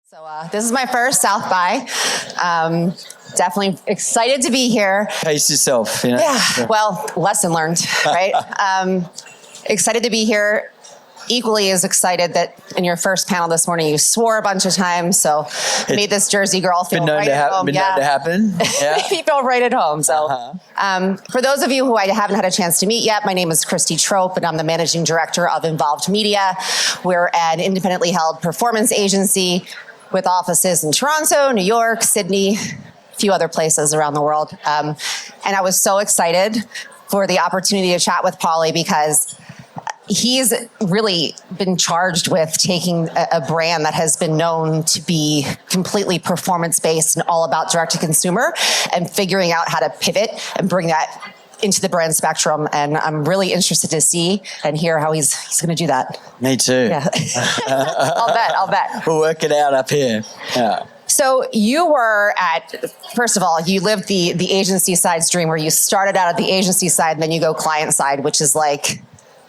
So this is my first South by. Definitely excited to be here. Pace yourself. You know? Yeah, well, lesson learned, right? Excited to be here. Equally as excited that in your first panel this morning you swore a bunch of times, so made this Jersey girl feel right at home. Been known to happen. Yeah. Made me feel right at home. So for those of you who I haven't had a chance to meet yet, my name is Kristi Tropp, and I'm the Managing Director of Involved Media. We're an independently held performance agency with offices in Toronto, New York, Sydney, a few other places around the world. And I was so excited for the opportunity to chat with Paulie because he's really been charged with taking a brand that has been known to be completely performance-based and all about direct-to-consumer and figuring out how to pivot and bring that into the brand spectrum. And I'm really interested to see and hear how he's going to do that. Me too. Yeah. I'll bet. We'll work it out up here. Yeah. So you were first of all, you lived the agency side's dream where you started out at the agency side and then you go client side, which is like,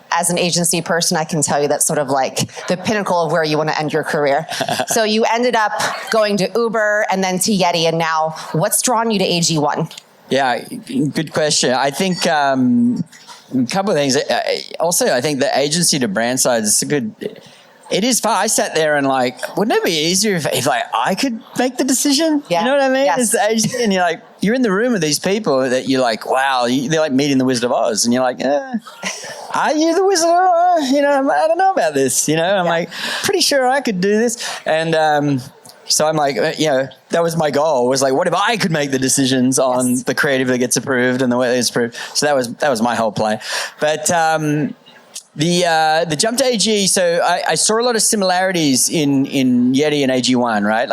as an agency person, I can tell you that's sort of like the pinnacle of where you want to end your career. So you ended up going to Uber and then to Yeti, and now what's drawn you to AG1? Yeah, good question. I think a couple of things. Also, I think the agency to brand side is a good. It is fun. I sat there and wouldn't it be easier if I could make the decision? Yeah. You know what I mean? Yes. It's the agency, and you're in the room with these people that you're like, wow, they're like meeting the Wizard of Oz, and you're like, are you the Wizard of Oz? I don't know about this. I'm like, pretty sure I could do this, and so I'm like, that was my goal. Was like, what if I could make the decisions on the creative that gets approved and the way that gets approved? So that was my whole play, but. The jump to AG, so I saw a lot of similarities in Yeti and AG1, right?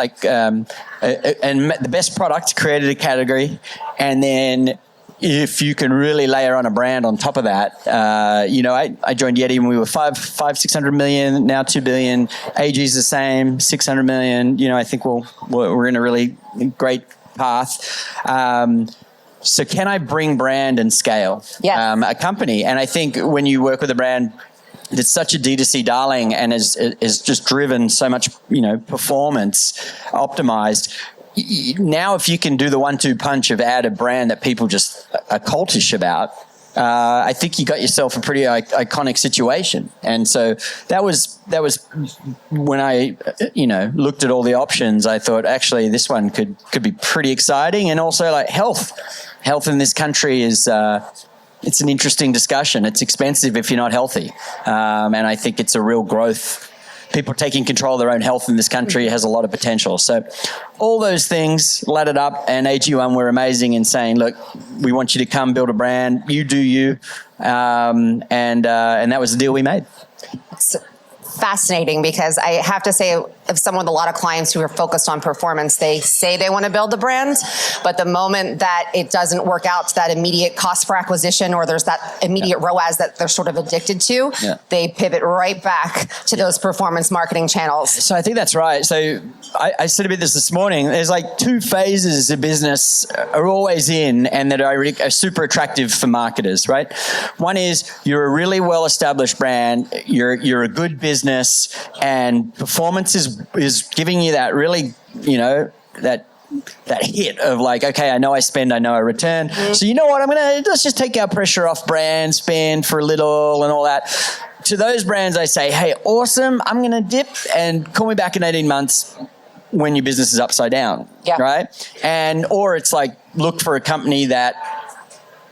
And the best product created a category, and then if you can really layer on a brand on top of that, I joined Yeti when we were 600 million, now 2 billion. AG is the same, 600 million. I think we're in a really great path. So can I bring brand and scale a company? And I think when you work with a brand that's such a D2C darling and is just driven so much, performance optimized, now if you can do the 1-2 punch of add a brand that people just are cultish about, I think you got yourself a pretty iconic situation. And so that was when I, looked at all the options, I thought actually this one could be pretty exciting. And also health in this country is, it's an interesting discussion. It's expensive if you're not healthy. And I think it's a real growth. People taking control of their own health in this country has a lot of potential. So all those things laddered up, and AG1 were amazing in saying, look, we want you to come build a brand. You do you. And that was the deal we made. It's fascinating because I have to say, of someone with a lot of clients who are focused on performance, they say they want to build the brand, but the moment that it doesn't work out to that immediate cost per acquisition or there's that immediate ROAS that they're sort of addicted to, they pivot right back to those performance marketing channels. So I think that's right. So I said about this morning. There's two phases of business are always in and that are super attractive for marketers, right? One is you're a really well-established brand, you're a good business, and performance is giving you that really, that hit of okay, I know I spend, I know I return. So you know what, let's just take our pressure off brand spend for a little and all that. To those brands, I say, hey, awesome, I'm going to dip and call me back in 18 months when your business is upside down, right? Or it's look for a company that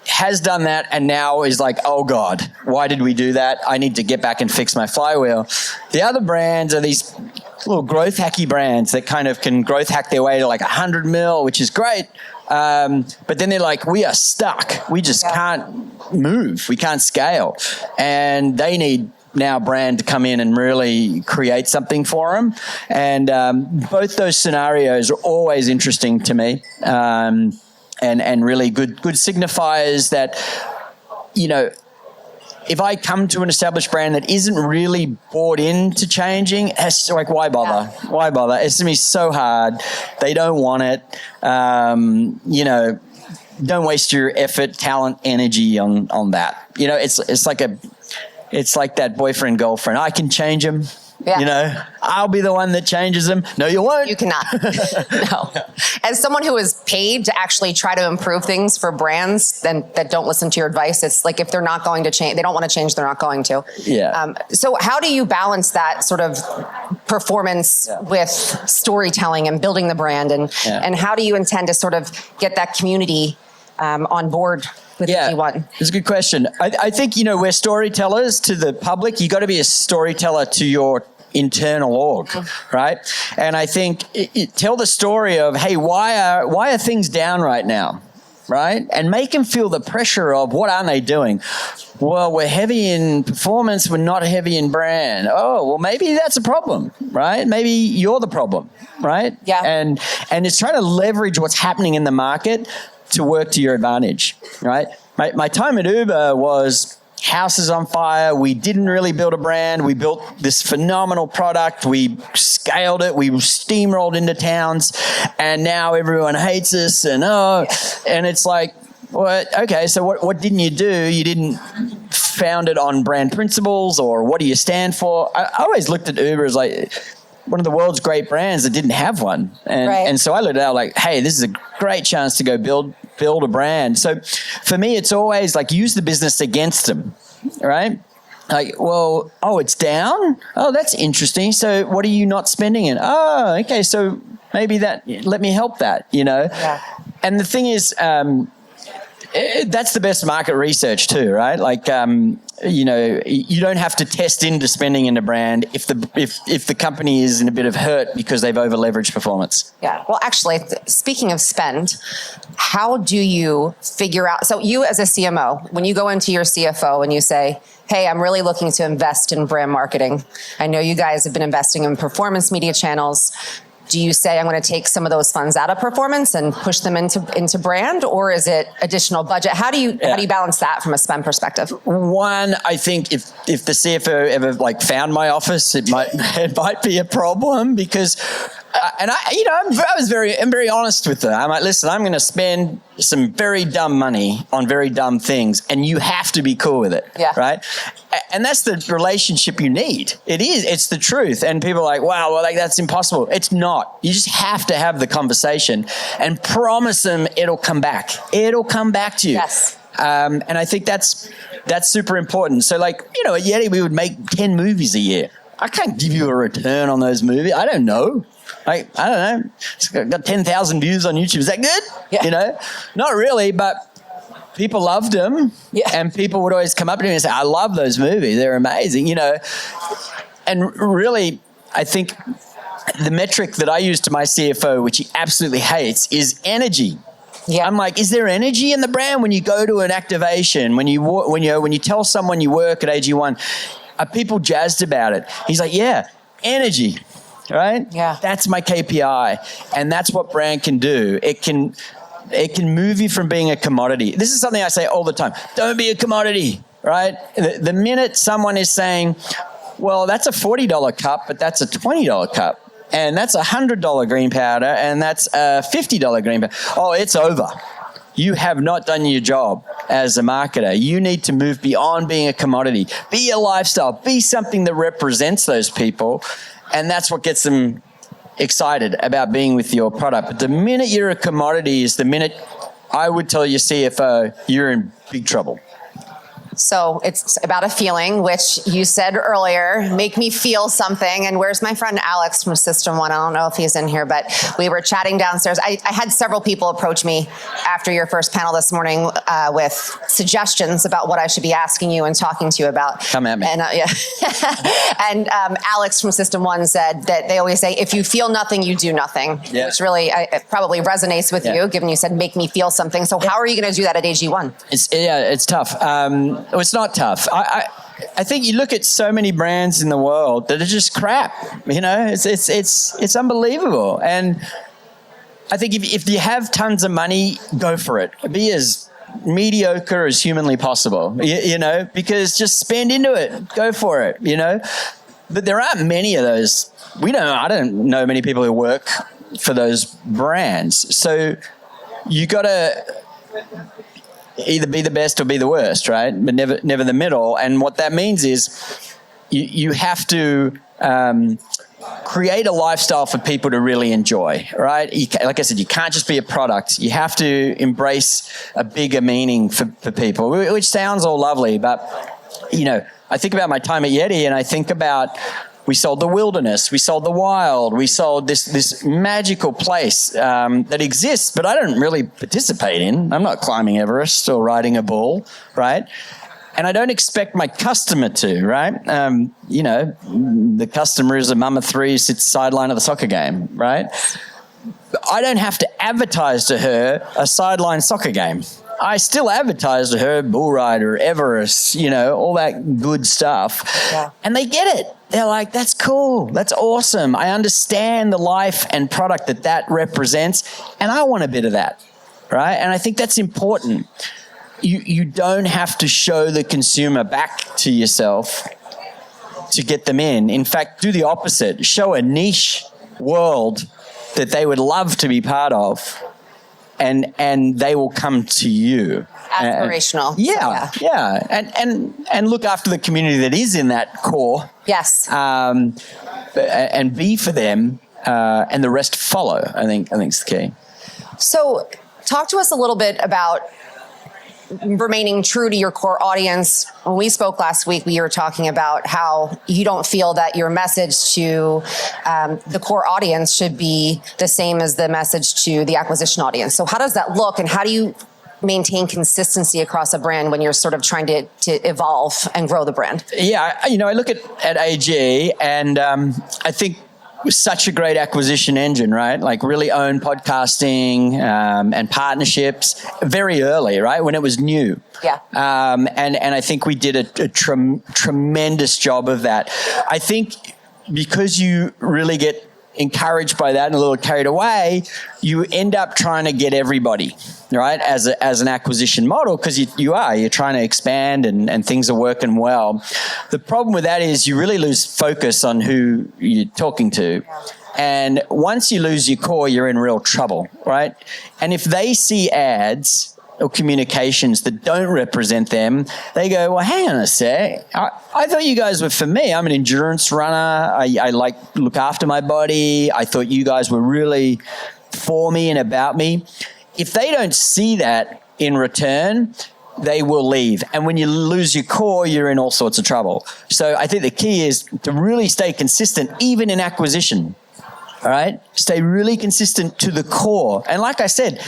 has done that and now is oh God, why did we do that? I need to get back and fix my flywheel. The other brands are these little growth hacky brands that kind of can growth hack their way to 100 mil, which is great. But then they're we are stuck. We just can't move. We can't scale. And they need now brand to come in and really create something for them. And both those scenarios are always interesting to me. And really good signifiers that, if I come to an established brand that isn't really bought into changing, it's why bother? Yeah. Why bother? It's going to be so hard. They don't want it. Don't waste your effort, talent, energy on that. It's like that boyfriend, girlfriend. I can change them. Yeah. You know, I'll be the one that changes them. No, you won't. You cannot. No. As someone who is paid to actually try to improve things for brands that don't listen to your advice, it's like if they're not going to change, they don't want to change, they're not going to. Yeah. So how do you balance that sort of performance with storytelling and building the brand? And how do you intend to sort of get that community on board with AG1? It's a good question. I think, you know, we're storytellers to the public. You got to be a storyteller to your internal org, right? And I think tell the story of, hey, why are things down right now, right? And make them feel the pressure of what aren't they doing? Well, we're heavy in performance, we're not heavy in brand. Oh, well, maybe that's a problem, right? Maybe you're the problem, right? Yeah. And it's trying to leverage what's happening in the market to work to your advantage, right? My time at Uber was house is on fire. We didn't really build a brand. We built this phenomenal product. We scaled it. We steamrolled into towns, and now everyone hates us. And it's like, what? Okay, so what didn't you do? You didn't found it on brand principles, or what do you stand for? I always looked at Uber as like one of the world's great brands that didn't have one. And so I looked at it like, hey, this is a great chance to go build a brand. So for me, it's always like use the business against them, right? Like, well, it's down? Oh, that's interesting. So what are you not spending in? Oh, okay, so maybe let me help that, you know? Yeah. And the thing is, that's the best market research too, right? Like, you know, you don't have to test into spending in a brand if the company is in a bit of hurt because they've over leveraged performance. Yeah. Well, actually, speaking of spend, how do you figure out? So you as a CMO, when you go into your CFO and you say, hey, I'm really looking to invest in brand marketing. I know you guys have been investing in performance media channels. Do you say, I'm going to take some of those funds out of performance and push them into brand, or is it additional budget? How do you balance that from a spend perspective? One, I think if the CFO ever like found my office, it might be a problem because, and I'm very honest with her. I'm like, listen, I'm going to spend some very dumb money on very dumb things, and you have to be cool with it, right? And that's the relationship you need. It's the truth. And people are like, wow, well, like that's impossible. It's not. You just have to have the conversation and promise them it'll come back. It'll come back to you. Yes. And I think that's super important. So like, you know, at Yeti, we would make 10 movies a year. I can't give you a return on those movies. I don't know. Like, I don't know. It's got 10,000 views on YouTube. Is that good? Yeah. You know, not really, but people loved them, and people would always come up to me and say, I love those movies. They're amazing, you know. And really, I think the metric that I use to my CFO, which he absolutely hates, is energy. Yeah. I'm like, is there energy in the brand when you go to an activation, when you tell someone you work at AG1, are people jazzed about it? He's like, yeah, energy. Right? Yeah. That's my KPI. And that's what brand can do. It can move you from being a commodity. This is something I say all the time. Don't be a commodity, right? The minute someone is saying, well, that's a $40 cup, but that's a $20 cup. And that's a $100 green powder, and that's a $50 green powder. Oh, it's over. You have not done your job as a marketer. You need to move beyond being a commodity. Be a lifestyle. Be something that represents those people. And that's what gets them excited about being with your product. But the minute you're a commodity is the minute I would tell your CFO, you're in big trouble. So it's about a feeling, which you said earlier, make me feel something. And where's my friend Alex from System 1? I don't know if he's in here, but we were chatting downstairs. I had several people approach me after your first panel this morning with suggestions about what I should be asking you and talking to you about. Come at me. And, and Alex from System 1 said that they always say, if you feel nothing, you do nothing, which really it probably resonates with you, given you said, make me feel something. So how are you going to do that at AG1? It's tough. It's not tough. I think you look at so many brands in the world that are just crap. You know, it's unbelievable. And I think if you have tons of money, go for it. Be as mediocre as humanly possible. You know, because just spend into it. Go for it. You know, but there aren't many of those. I don't know many people who work for those brands. So you got to either be the best or be the worst, right? But never the middle. And what that means is you have to create a lifestyle for people to really enjoy, right? Like I said, you can't just be a product. You have to embrace a bigger meaning for people, which sounds all lovely. But, I think about my time at Yeti and I think about we sold the wilderness, we sold the wild, we sold this magical place that exists, but I don't really participate in. I'm not climbing Everest or riding a bull, right? And I don't expect my customer to, right? The customer is a mum of three who sits sideline of the soccer game, right? I don't have to advertise to her a sideline soccer game. I still advertise to her bull rider, Everest, all that good stuff. Yeah. And they get it. They're like, that's cool. That's awesome. I understand the life and product that represents, and I want a bit of that, right? And I think that's important. You don't have to show the consumer back to yourself to get them in. In fact, do the opposite. Show a niche world that they would love to be part of, and they will come to you. Aspirational. Yeah. And look after the community that is in that core. Yes. And be for them, and the rest follow. I think is the key. So, talk to us a little bit about remaining true to your core audience. When we spoke last week, we were talking about how you don't feel that your message to the core audience should be the same as the message to the acquisition audience. So how does that look, and how do you maintain consistency across a brand when you're sort of trying to evolve and grow the brand? Yeah, I look at AG, and I think such a great acquisition engine, right? Like really own podcasting and partnerships very early, right? When it was new. Yeah. And I think we did a tremendous job of that. I think because you really get encouraged by that and a little carried away, you end up trying to get everybody, right, as an acquisition model, because you're trying to expand and things are working well. The problem with that is you really lose focus on who you're talking to. And once you lose your core, you're in real trouble, right? And if they see ads or communications that don't represent them, they go, well, hang on a sec. I thought you guys were for me. I'm an endurance runner. I look after my body. I thought you guys were really for me and about me. If they don't see that in return, they will leave. And when you lose your core, you're in all sorts of trouble. So I think the key is to really stay consistent, even in acquisition. All right? Stay really consistent to the core. And like I said,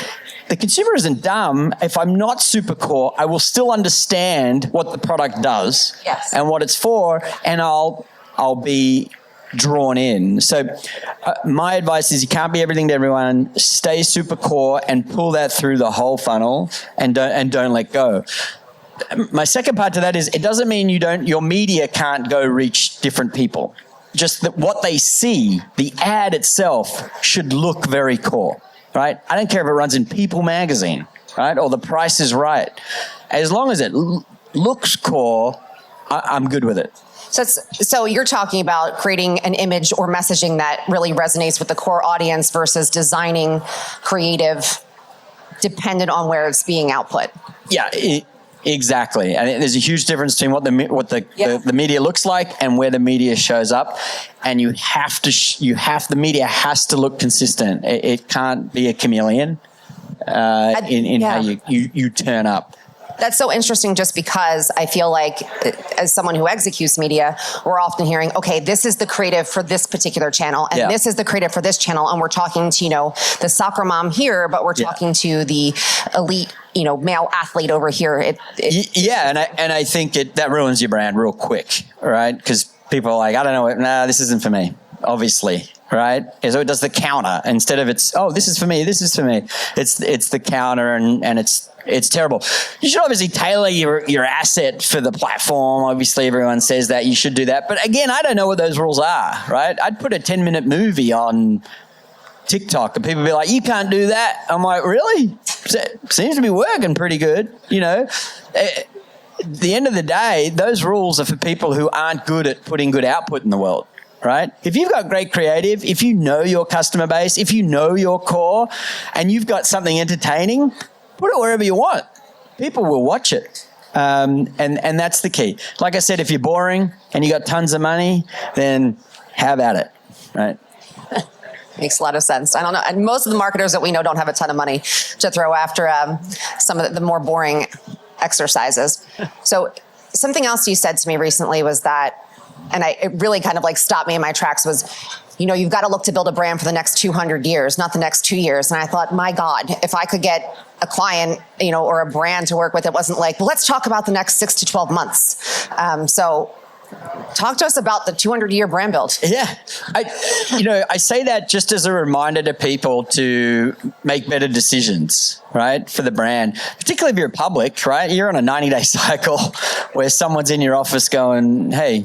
the consumer isn't dumb. If I'm not super core, I will still understand what the product does and what it's for, and I'll be drawn in. So my advice is you can't be everything to everyone. Stay super core and pull that through the whole funnel, and don't let go. My second part to that is it doesn't mean your media can't go reach different people. Just that what they see, the ad itself should look very core. Right? I don't care if it runs in People magazine, right? Or The Price is Right. As long as it looks core, I'm good with it. So you're talking about creating an image or messaging that really resonates with the core audience versus designing creative dependent on where it's being output. Yeah, exactly. I think there's a huge difference between what the media looks like and where the media shows up, and you have to the media has to look consistent. It can't be a chameleon in how you turn up. That's so interesting, just because I feel like as someone who executes media, we're often hearing, okay, this is the creative for this particular channel, and this is the creative for this channel, and we're talking to, the soccer mom here, but we're talking to the elite, male athlete over here. And I think that ruins your brand real quick, right? Because people are like, I don't know, this isn't for me, obviously. Right? So it does the counter instead of this is for me, this is for me. It's the counter, and it's terrible. You should obviously tailor your asset for the platform. Obviously, everyone says that you should do that. But again, I don't know what those rules are, right? I'd put a 10-minute movie on TikTok and people be like, you can't do that. I'm like, really? Seems to be working pretty good, At the end of the day, those rules are for people who aren't good at putting good output in the world. Right? If you've got great creative, if you know your customer base, if you know your core, and you've got something entertaining, put it wherever you want. People will watch it, And that's the key. Like I said, if you're boring and you got tons of money, then have at it, right? Makes a lot of sense. I don't know. And most of the marketers that we know don't have a ton of money to throw after some of the more boring exercises. So something else you said to me recently was that, and it really kind of like stopped me in my tracks, was, you've got to look to build a brand for the next 200 years, not the next 2 years. And I thought, my God, if I could get a client, or a brand to work with, it wasn't like, well, let's talk about the next 6 to 12 months. So talk to us about the 200-year brand build. Yeah. I say that just as a reminder to people to make better decisions, right, for the brand, particularly if you're public, right? You're on a 90-day cycle where someone's in your office going, hey,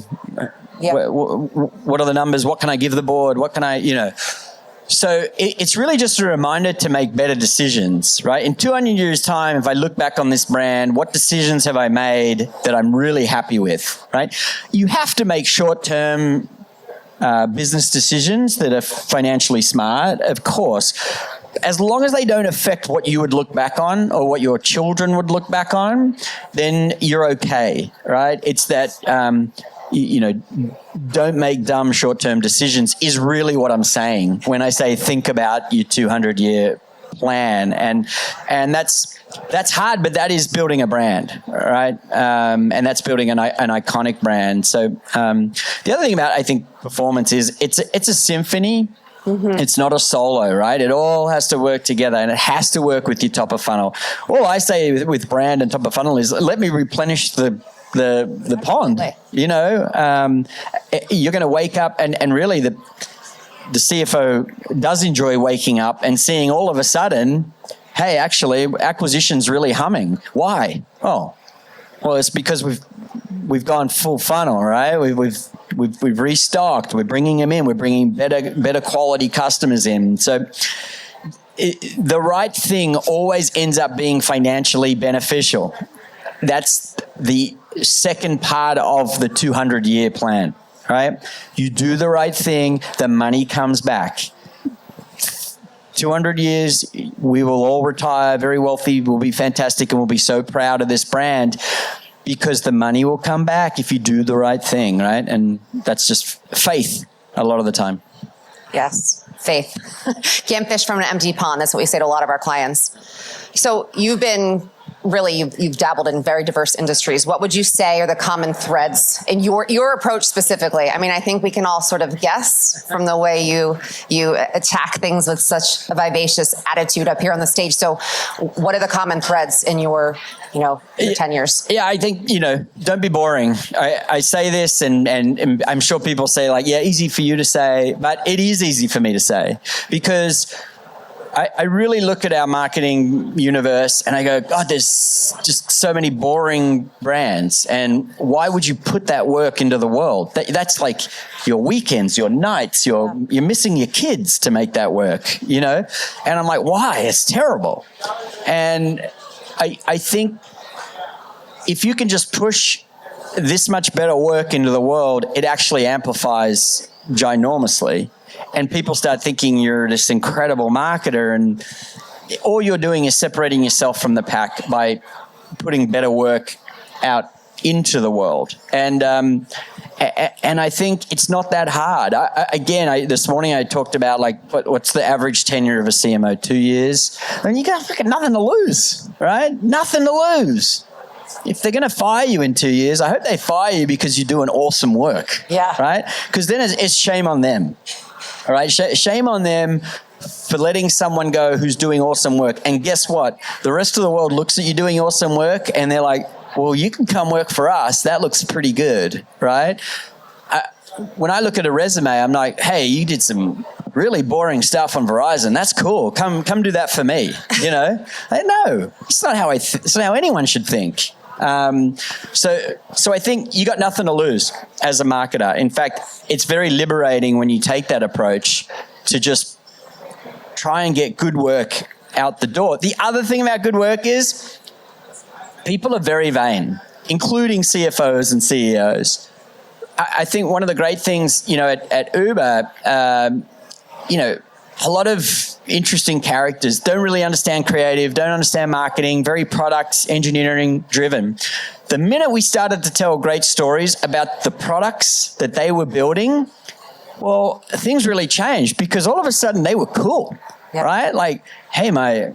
what are the numbers? What can I give the board? What can I, So it's really just a reminder to make better decisions, right? In 200 years' time, if I look back on this brand, what decisions have I made that I'm really happy with, right? You have to make short-term business decisions that are financially smart, of course, as long as they don't affect what you would look back on or what your children would look back on, then you're okay, right? It's that... don't make dumb short-term decisions is really what I'm saying when I say think about your 200-year plan. And that's hard, but that is building a brand, right? And that's building an iconic brand. So the other thing about, I think, performance is it's a symphony. Mm-hmm. It's not a solo, right? It all has to work together, and it has to work with your top of funnel. All I say with brand and top of funnel is let me replenish the pond. You're going to wake up and really the CFO does enjoy waking up and seeing all of a sudden, hey, actually acquisition's really humming. Why? Oh, well, it's because we've gone full funnel, right? We've restocked. We're bringing them in. We're bringing better quality customers in. So the right thing always ends up being financially beneficial. That's the second part of the 200-year plan, right? You do the right thing, the money comes back. 200 years, we will all retire very wealthy, we'll be fantastic, and we'll be so proud of this brand because the money will come back if you do the right thing, right? And that's just faith a lot of the time. Yes, faith. Can't fish from an empty pond. That's what we say to a lot of our clients. So you've dabbled in very diverse industries. What would you say are the common threads in your approach specifically? I mean, I think we can all sort of guess from the way you attack things with such a vivacious attitude up here on the stage. So what are the common threads in your 10 years? Yeah, I think, don't be boring. I say this and I'm sure people say like, yeah, easy for you to say, but it is easy for me to say because I really look at our marketing universe and I go, God, there's just so many boring brands. And why would you put that work into the world? That's like your weekends, your nights, you're missing your kids to make that work, And I'm like, why? It's terrible. And I think if you can just push this much better work into the world, it actually amplifies ginormously. And people start thinking you're this incredible marketer, and all you're doing is separating yourself from the pack by putting better work out into the world. And I think it's not that hard. This morning I talked about like what's the average tenure of a CMO? 2 years. And you got freaking nothing to lose, right? Nothing to lose. If they're going to fire you in 2 years, I hope they fire you because you're doing awesome work. Yeah. Right? Because then it's shame on them. All right? Shame on them for letting someone go who's doing awesome work. And guess what? The rest of the world looks at you doing awesome work and they're like, well, you can come work for us. That looks pretty good, right? When I look at a resume, I'm like, hey, you did some really boring stuff on Verizon. That's cool. Come do that for me. No, it's not how it's not how anyone should think. So I think you got nothing to lose as a marketer. In fact, it's very liberating when you take that approach to just try and get good work out the door. The other thing about good work is people are very vain, including CFOs and CEOs. I think one of the great things, at Uber, a lot of interesting characters, don't really understand creative, don't understand marketing, very product engineering driven. The minute we started to tell great stories about the products that they were building, well, things really changed because all of a sudden they were cool. Yep. Right? Like, hey, my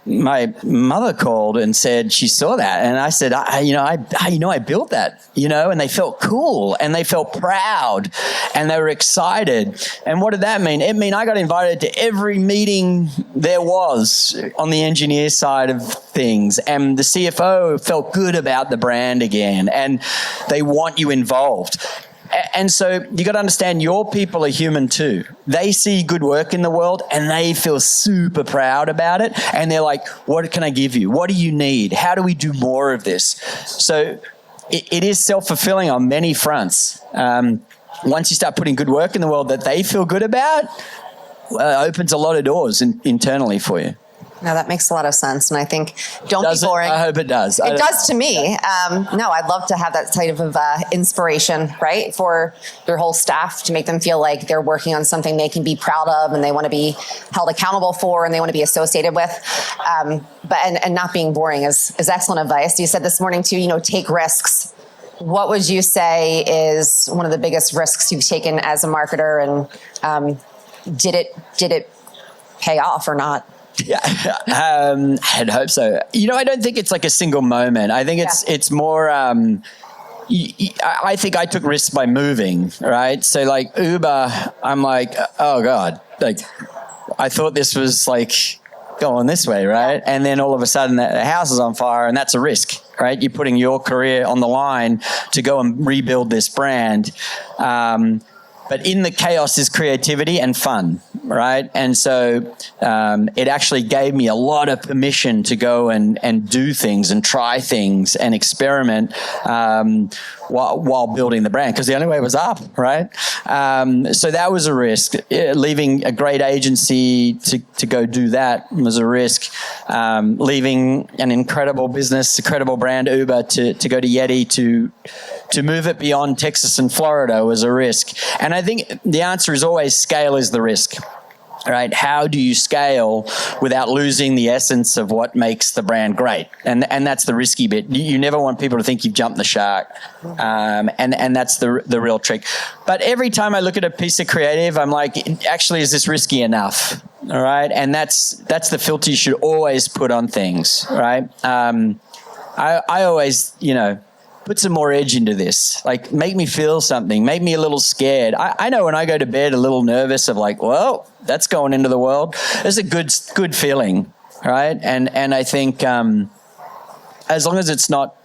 mother called and said she saw that. And I said, I built that, and they felt cool and they felt proud and they were excited. And what did that mean? It meant I got invited to every meeting there was on the engineer side of things. And the CFO felt good about the brand again. And they want you involved. And so you got to understand your people are human too. They see good work in the world and they feel super proud about it. And they're like, what can I give you? What do you need? How do we do more of this? So it is self-fulfilling on many fronts. Once you start putting good work in the world that they feel good about, well, it opens a lot of doors internally for you. No, that makes a lot of sense. And I think don't be boring. I hope it does. It does to me. No, I'd love to have that type of inspiration, right, for your whole staff to make them feel like they're working on something they can be proud of and they want to be held accountable for and they want to be associated with. But not being boring is excellent advice. You said this morning too, take risks. What would you say is one of the biggest risks you've taken as a marketer, and did it pay off or not? Yeah, I'd hope so. I don't think it's like a single moment. I think it's more. I think I took risks by moving, right? So like Uber, I'm like, oh God, like I thought this was like going this way, right? And then all of a sudden the house is on fire, and that's a risk, right? You're putting your career on the line to go and rebuild this brand. But in the chaos is creativity and fun, right? And so it actually gave me a lot of permission to go and do things and try things and experiment while building the brand, because the only way was up, right? So that was a risk. Leaving a great agency to go do that was a risk. Leaving an incredible business, a credible brand, Uber, to go to Yeti to move it beyond Texas and Florida was a risk. And I think the answer is always scale is the risk, right? How do you scale without losing the essence of what makes the brand great? And that's the risky bit. You never want people to think you've jumped the shark. And that's the real trick. But every time I look at a piece of creative, I'm like, actually, is this risky enough? All right. And that's the filter you should always put on things, right? I always, put some more edge into this. Like, make me feel something. Make me a little scared. I know when I go to bed a little nervous of like, well, that's going into the world. It's a good feeling, right? And I think as long as it's not,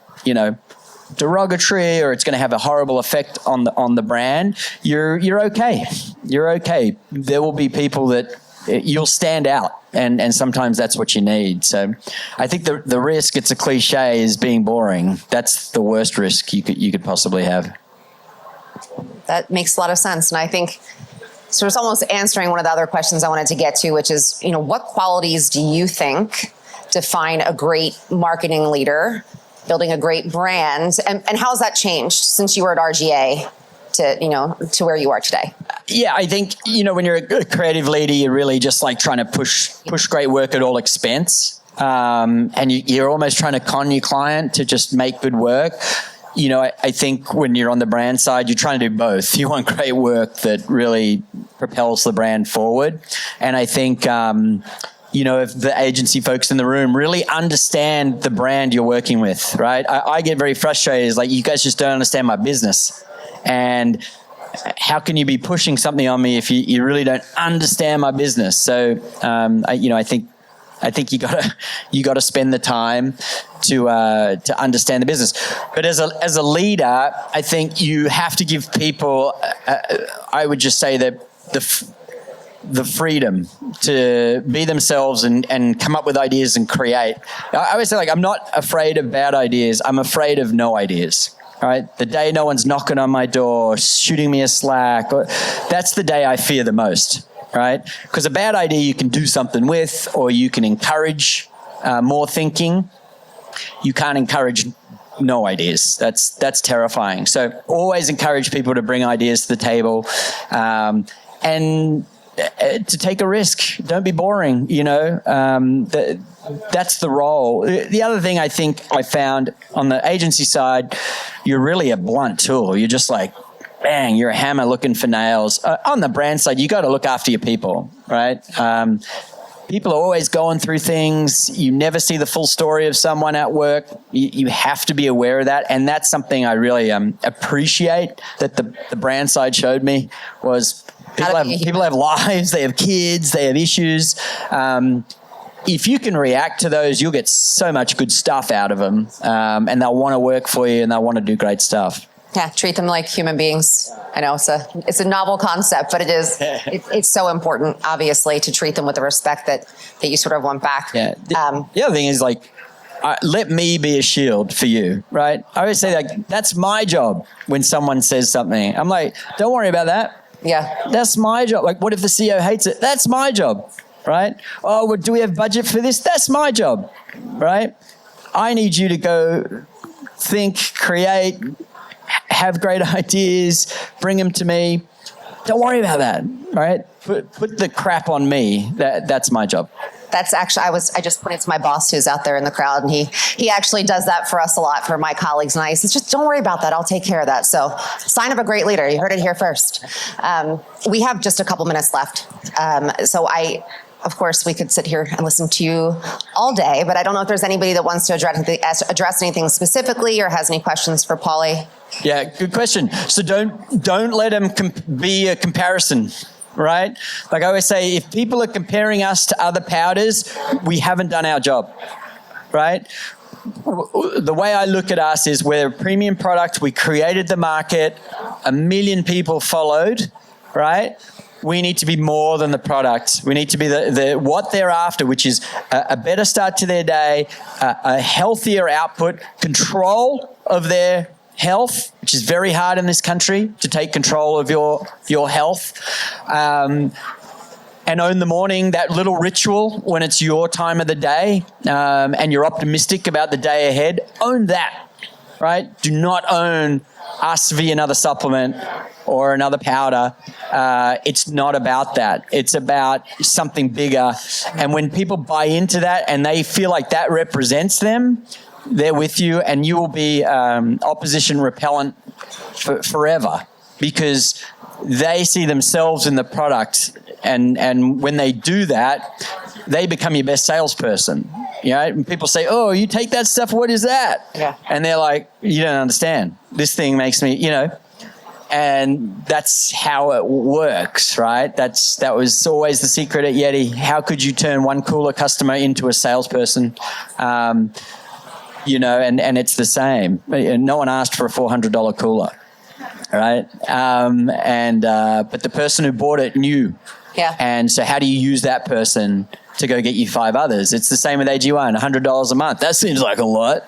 derogatory or it's going to have a horrible effect on the brand, you're okay. You're okay. There will be people that you'll stand out. And sometimes that's what you need. So I think the risk, it's a cliche, is being boring. That's the worst risk you could possibly have. That makes a lot of sense. And I think so it's almost answering one of the other questions I wanted to get to, which is, what qualities do you think define a great marketing leader, building a great brand? And how has that changed since you were at RGA to where you are today? Yeah, I think, when you're a creative leader, you're really just like trying to push great work at all expense. And you're almost trying to con your client to just make good work. I think when you're on the brand side, you're trying to do both. You want great work that really propels the brand forward. And I think, if the agency folks in the room really understand the brand you're working with, right? I get very frustrated. It's like, you guys just don't understand my business. And how can you be pushing something on me if you really don't understand my business? So, I think you gotta spend the time to understand the business. But as a leader, I think you have to give people, I would just say that the freedom to be themselves and come up with ideas and create. I always say, like, I'm not afraid of bad ideas. I'm afraid of no ideas. All right, the day no one's knocking on my door, shooting me a Slack, that's the day I fear the most, right? Because a bad idea you can do something with, or you can encourage more thinking. You can't encourage no ideas. That's terrifying. So always encourage people to bring ideas to the table. And to take a risk. Don't be boring, that's the role. The other thing I think I found on the agency side, you're really a blunt tool. You're just like, bang, you're a hammer looking for nails. On the brand side, you got to look after your people, right? People are always going through things. You never see the full story of someone at work. You have to be aware of that. And that's something I really appreciate that the brand side showed me was people have lives, they have kids, they have issues. If you can react to those, you'll get so much good stuff out of them. And they'll want to work for you and they'll want to do great stuff. Yeah, treat them like human beings. I know it's a novel concept, but it's so important, obviously, to treat them with the respect that you sort of want back. Yeah. The other thing is let me be a shield for you, right? I always say that's my job when someone says something. I'm like, don't worry about that. Yeah. That's my job. Like, what if the CEO hates it? That's my job, right? Oh, well, do we have budget for this? That's my job, right? I need you to go think, create, have great ideas, bring them to me. Don't worry about that, right? Put the crap on me. That's my job. That's actually, I just pointed to my boss who's out there in the crowd, and he actually does that for us a lot, for my colleagues and I. He says, just don't worry about that. I'll take care of that. So sign of a great leader. You heard it here first. We have just a couple minutes left. Of course, we could sit here and listen to you all day, but I don't know if there's anybody that wants to address anything specifically or has any questions for Paulie. Yeah, good question. So don't let them be a comparison, right? Like I always say, if people are comparing us to other powders, we haven't done our job, right? The way I look at us is we're a premium product. We created the market. 1 million people followed, right? We need to be more than the product. We need to be the what they're after, which is a better start to their day, a healthier output, control of their health, which is very hard in this country to take control of your health, and own the morning, that little ritual when it's your time of the day, and you're optimistic about the day ahead. Own that, right? Do not own us via another supplement or another powder. It's not about that. It's about something bigger. And when people buy into that and they feel like that represents them, they're with you, and you will be opposition repellent forever, because they see themselves in the product. And when they do that, they become your best salesperson. You know, and people say, oh, you take that stuff, what is that? Yeah. And they're like, you don't understand. This thing makes me, and that's how it works, right? That was always the secret at Yeti. How could you turn one cooler customer into a salesperson? And it's the same. No one asked for a $400 cooler, right? But the person who bought it knew. Yeah. And so how do you use that person to go get you 5 others? It's the same with AG1, $100 a month. That seems like a lot.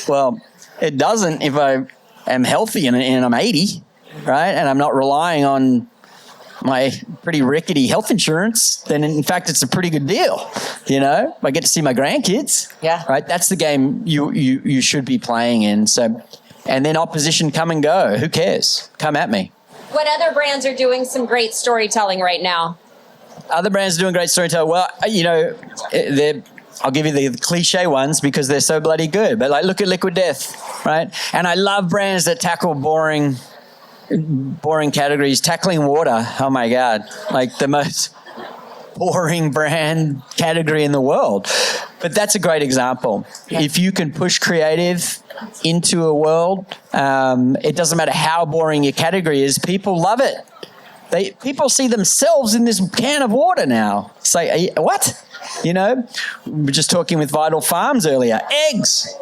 Well, it doesn't if I am healthy and I'm 80, right? And I'm not relying on my pretty rickety health insurance, then in fact it's a pretty good deal. I get to see my grandkids. Yeah. Right? That's the game you should be playing in. So, and then opposition come and go. Who cares? Come at me. What other brands are doing some great storytelling right now? Other brands are doing great storytelling. Well, I'll give you the cliche ones because they're so bloody good. But look at Liquid Death, right? And I love brands that tackle boring categories. Tackling water, oh my God, the most boring brand category in the world. But that's a great example. Yeah. If you can push creative into a world, it doesn't matter how boring your category is, people love it. People see themselves in this can of water now. It's like, what? We were just talking with Vital Farms earlier. Eggs.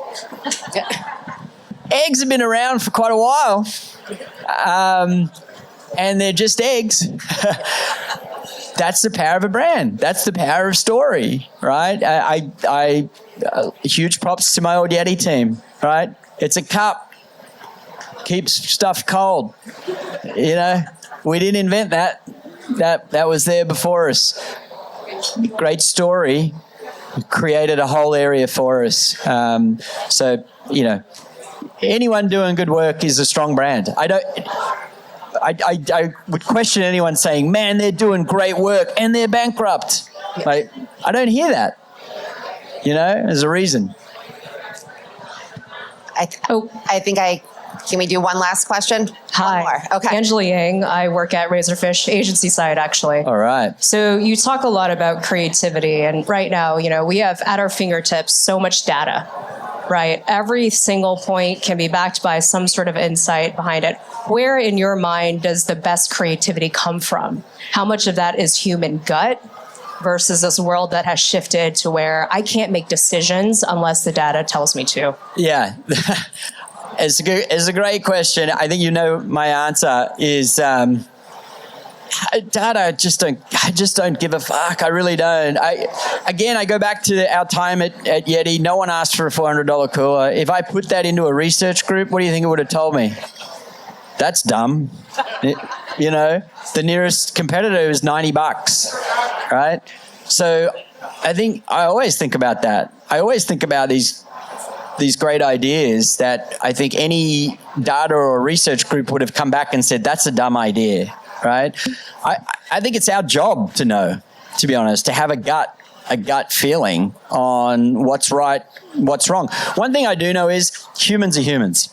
Eggs have been around for quite a while. And they're just eggs. That's the power of a brand. That's the power of story, right? I huge props to my old Yeti team, right? It's a cup. Keeps stuff cold. We didn't invent that. That was there before us. Great story. Created a whole area for us. Anyone doing good work is a strong brand. I would question anyone saying, man, they're doing great work and they're bankrupt. Like, I don't hear that. You know, there's a reason. Can we do one last question? Hi. One more. Okay. Angela Yang. I work at Razorfish agency side, actually. All right. So you talk a lot about creativity, and right now, we have at our fingertips so much data, right? Every single point can be backed by some sort of insight behind it. Where in your mind does the best creativity come from? How much of that is human gut versus this world that has shifted to where I can't make decisions unless the data tells me to? Yeah. It's a great question. I think my answer is data. I just don't give a fuck. I really don't. I go back to our time at Yeti. No one asked for a $400 cooler. If I put that into a research group, what do you think it would have told me? That's dumb. The nearest competitor is $90, right? So I always think about that. I always think about these great ideas that I think any data or research group would have come back and said, that's a dumb idea, right? I think it's our job to know, to be honest, to have a gut feeling on what's right, what's wrong. One thing I do know is humans are humans,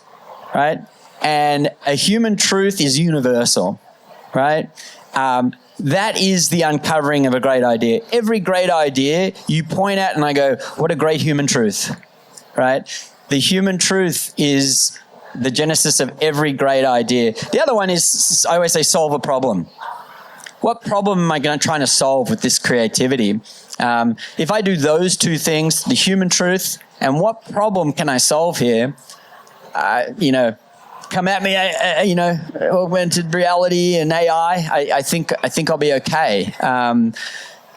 right? And a human truth is universal, right? That is the uncovering of a great idea. Every great idea you point at and I go, what a great human truth. Right? The human truth is the genesis of every great idea. The other one is, I always say, solve a problem. What problem am I trying to solve with this creativity? If I do those two things, the human truth and what problem can I solve here, come at me, augmented reality and AI, I think I'll be okay. And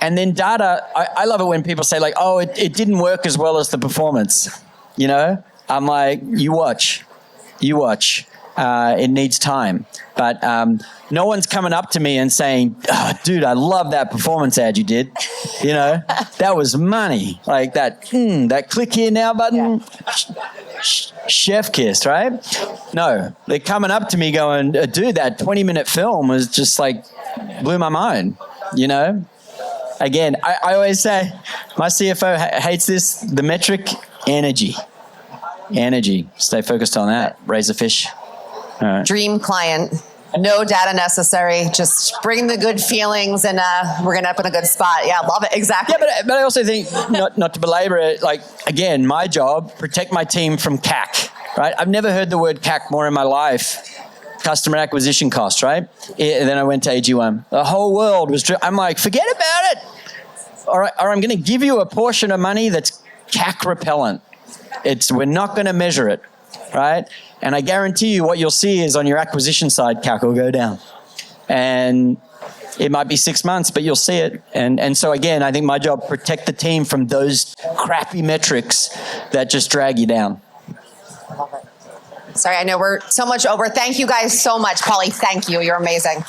then data, I love it when people say like, oh, it didn't work as well as the performance. I'm like, you watch. It needs time. But no one's coming up to me and saying, oh, dude, I love that performance ad you did. That was money. Like that click here now button, chef kiss, right? No, they're coming up to me going, dude, that 20-minute film was just like, blew my mind, Again, I always say, my CFO hates this, the metric, energy. Stay focused on that. Raise a fish. All right. Dream client. No data necessary. Just bring the good feelings and we're going to up in a good spot. Yeah, love it. Exactly. Yeah, but I also think, not to belabor it, like, again, my job, protect my team from CAC, right? I've never heard the word CAC more in my life. Customer acquisition cost, right? And then I went to AG1. The whole world was, I'm like, forget about it. All right, or I'm going to give you a portion of money that's CAC repellent. We're not going to measure it, right? And I guarantee you what you'll see is on your acquisition side, CAC will go down. And it might be 6 months, but you'll see it. And so again, I think my job, protect the team from those crappy metrics that just drag you down. Love it. Sorry, I know we're so much over. Thank you guys so much. Paulie, thank you. You're amazing.